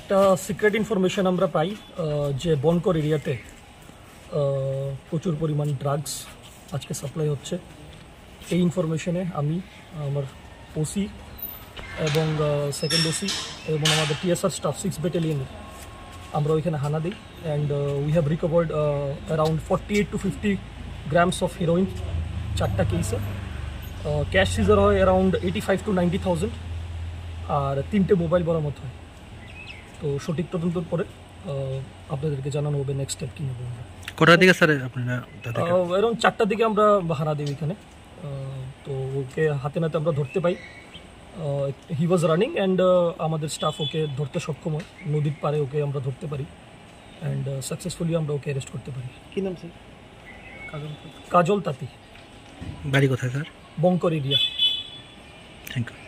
একটা secret information আমরা পাই যে বনকর এরিয়াতে প্রচুর পরিমাণ ড্রাগস আজকে সাপ্লাই হচ্ছে। এই ইনফরমেশনে আমি আমার ওসি এবং সেকেন্ড ওসি এবং আমাদের টিএসআর স্টাফ 6 ব্যাটালিয়ন আমরা ওইখানে হানা দিই and we have recovered around 48 to 50 grams of heroine 4টা কেসে। ক্যাশ সিজার হয় অ্যারাউন্ড 85 to 90,000 আর 3টে মোবাইল বরামত হয়। তো সঠিক তদন্তর পরে আপনাদেরকে জানানো হবে নেক্সট স্টেপ কী নেবো আমরা। কটার দিকে স্যার আপনারা? এরকম 4টার দিকে আমরা হানা দিই এখানে। তো ওকে হাতে নাতে আমরা ধরতে পাই। হি ওয়াজ রানিং অ্যান্ড আমাদের স্টাফ ওকে ধরতে সক্ষম হয়, নদীর পারে ওকে আমরা ধরতে পারি অ্যান্ড সাকসেসফুলি আমরা ওকে অ্যারেস্ট করতে পারি। কী নাম স্যার? কাজল তাঁতি। বাড়ি কোথায় sir? Bankar area. Thank you.